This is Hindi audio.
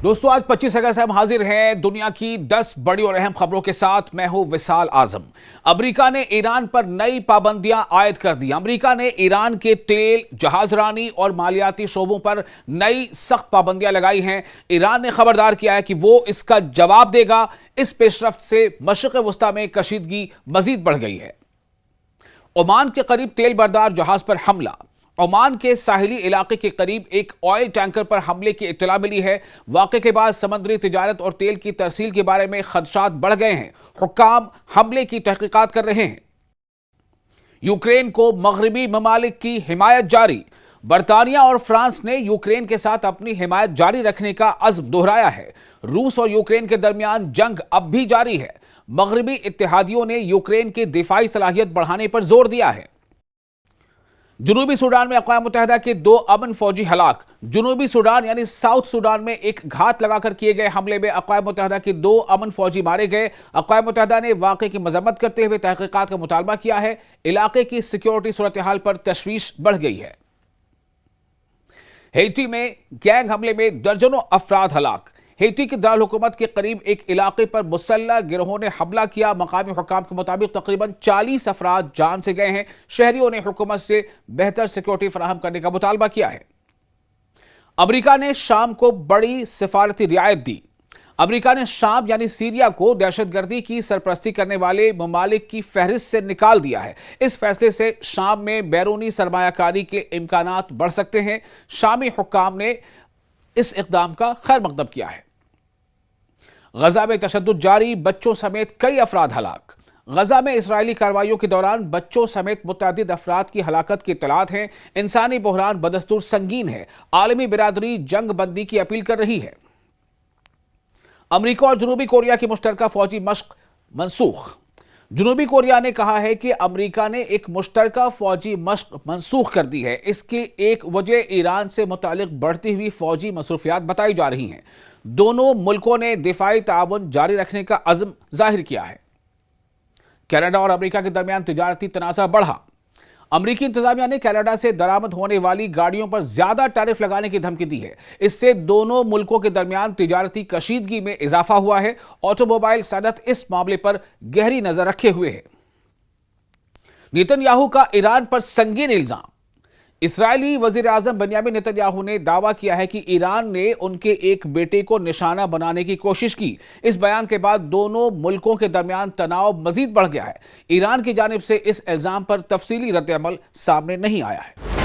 दोस्तों आज 25 अगस्त से हम हाजिर हैं दुनिया की 10 बड़ी और अहम खबरों के साथ। मैं हूं विशाल आजम। अमेरिका ने ईरान पर नई पाबंदियां आयद कर दी। अमेरिका ने ईरान के तेल, जहाजरानी और मालियाती शोबों पर नई सख्त पाबंदियां लगाई हैं। ईरान ने खबरदार किया है कि वो इसका जवाब देगा। इस पेशरफ्त से मशरिक़ वस्ता में कशीदगी मजीद बढ़ गई है। ओमान के करीब तेल बरदार जहाज पर हमला। ओमान के साहिली इलाके के करीब एक ऑयल टैंकर पर हमले की इत्तला मिली है। वाक़े के बाद समुद्री तिजारत और तेल की तरसील के बारे में खदशात बढ़ गए हैं। हुक्काम हमले की तहकीकात कर रहे हैं। यूक्रेन को मगरबी ममालिक की हिमायत जारी। बरतानिया और फ्रांस ने यूक्रेन के साथ अपनी हिमायत जारी रखने का अज़्म दोहराया है। रूस और यूक्रेन के दरमियान जंग अब भी जारी है। मगरबी इत्तेहादियों ने यूक्रेन की दिफाई सलाहियत बढ़ाने पर जोर दिया है। जनूबी सूडान में अक़वाम मुत्तहिदा के 2 अमन फौजी हलाक। जनूबी सूडान यानी साउथ सूडान में एक घात लगाकर किए गए हमले में अक़वाम मुत्तहिदा के 2 अमन फौजी मारे गए। अक़वाम मुत्तहिदा ने वाक़े की मजम्मत करते हुए तहक़ीक़ात का मुतालबा किया है। इलाके की सिक्योरिटी सूरत हाल पर तशवीश बढ़ गई है। हैती में गैंग हमले में दर्जनों अफराद हलाक। हैती के दारुल हुकूमत के करीब एक इलाके पर मुसल्लह गिरोहों ने हमला किया। मकामी हुक्काम के मुताबिक तकरीबन 40 अफराद जान से गए हैं। शहरियों ने हुकूमत से बेहतर सिक्योरिटी फराहम करने का मुतालबा किया है। अमेरिका ने शाम को बड़ी सिफारती रियायत दी। अमेरिका ने शाम यानी सीरिया को दहशतगर्दी की सरपरस्ती करने वाले ममालिक की फहरिस्त से निकाल दिया है। इस फैसले से शाम में बैरूनी सरमायाकारी के इम्कानात बढ़ सकते हैं। शामी हुक्काम ने इस इक़दाम का खैर मकदम किया है। गजा में तशद्दुद जारी, बच्चों समेत कई अफराद हलाक। गजा में इसराइली कार्रवाइयों के दौरान बच्चों समेत मुतअद्दिद अफराद की हलाकत की इत्तलात हैं। इंसानी बहरान बदस्तूर संगीन है। आलमी बिरादरी जंग बंदी की अपील कर रही है। अमेरिका और जनूबी कोरिया की मुश्तरका फौजी मश्क मनसूख। जनूबी कोरिया ने कहा है कि अमेरिका ने एक मुश्तरका फौजी मश्क मनसूख कर दी है। इसकी एक वजह ईरान से मुतालिक बढ़ती हुई फौजी मसरूफियात बताई जा रही हैं। दोनों मुल्कों ने दिफाई ताउन जारी रखने का अज़्म जाहिर किया है। कनाडा और अमेरिका के दरमियान तिजारती तनाज़ा बढ़ा। अमेरिकी इंतजामिया ने कनाडा से दरामद होने वाली गाड़ियों पर ज्यादा टैरिफ लगाने की धमकी दी है। इससे दोनों मुल्कों के दरमियान तिजारती कशीदगी में इजाफा हुआ है। ऑटोमोबाइल सनत इस मामले पर गहरी नजर रखे हुए है। नेतन्याहू का ईरान पर संगीन इल्जाम। इसराइली वजीर आजम बेंयामिन नेतन्याहू ने दावा किया है कि ईरान ने उनके एक बेटे को निशाना बनाने की कोशिश की। इस बयान के बाद दोनों मुल्कों के दरमियान तनाव मजीद बढ़ गया है। ईरान की जानिब से इस इल्जाम पर तफसीली रद्द-ए-अमल सामने नहीं आया है।